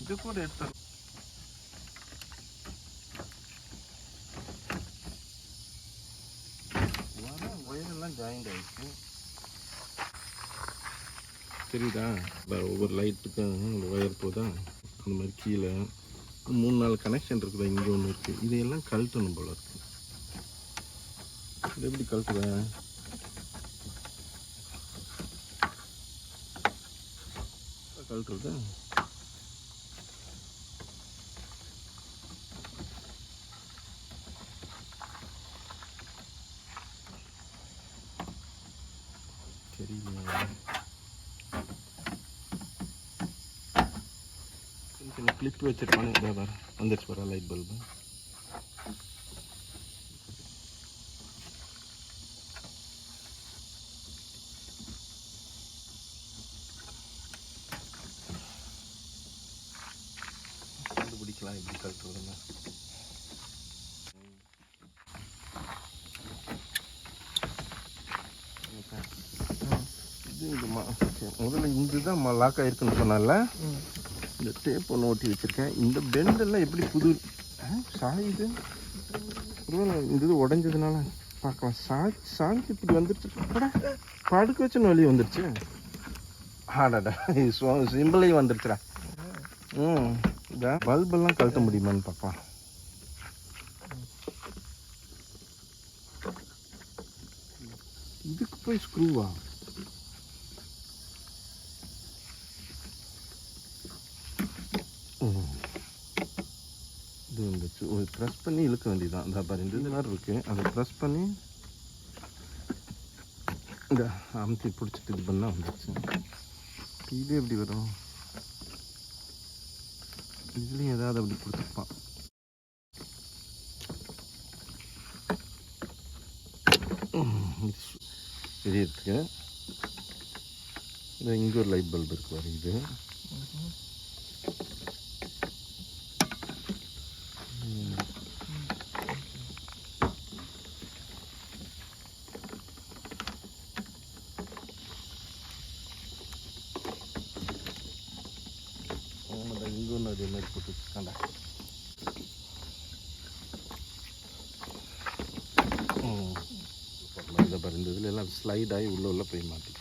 இது கூட எடுத்து ஒயரெல்லாம் ஜாயிண்ட் ஆகிடுச்சு. தெரியுதா? ஒவ்வொரு லைட்டுக்கும் இந்த ஒயர் போதா அந்த மாதிரி கீழே 3-4 கனெக்ஷன் இருக்குதா, இங்கே ஒன்று இருக்குது. இதையெல்லாம் கழட்டணும் போல இருக்கு. இது எப்படி கழட்டுவேன்? கழட்டுறது தெரியல. கிளிப் வச்சிருப்பானு வேறு வந்துடுச்சு வர லைட் பல்பு. கண்டுபிடிக்கலாம் எப்படி கழட்டுறதுன்னு. முதல்ல இதுதான் லாக் ஆகிருக்குன்னு சொன்னால இந்த டேப் ஒன்று ஓட்டி வச்சுருக்கேன். இந்த பெண்டெல்லாம் எப்படி புது சாயுது? ஒருவேளை இந்த இது உடஞ்சதுனால பார்க்கலாம். சாய்ச்சி இப்படி வந்துருச்சு. படுக்க வச்சுன்னு வெளியே வந்துருச்சு. ஆடாடா சிம்பிளையும் வந்துருச்சுடா. இந்த பல்பெல்லாம் கழட்ட முடியுமான்னு பார்க்கலாம். இதுக்கு போய் ஸ்க்ரூவா? இது வந்துச்சு. ஒரு ப்ரெஸ் பண்ணி இழுக்க வேண்டியதான். அந்த பாரு இந்த மாதிரி இருக்குது. அதை ப்ரெஸ் பண்ணி இந்த அமுத்தி பிடிச்சிட்டு இது பண்ணால் வந்துச்சு. இது எப்படி வரும்? இதுலேயும் ஏதாவது அப்படி கொடுத்துருப்பான். பெரிய இருக்கு. இந்த இங்கே ஒரு லைட் பல்ப் இருக்கு வர. இது இங்கே ஒன்று அதே மாதிரி போட்டு வச்சுக்காண்டா. இந்த பாரு இந்த இதுல எல்லாம் ஸ்லைட் ஆகி உள்ள போய் மாட்டி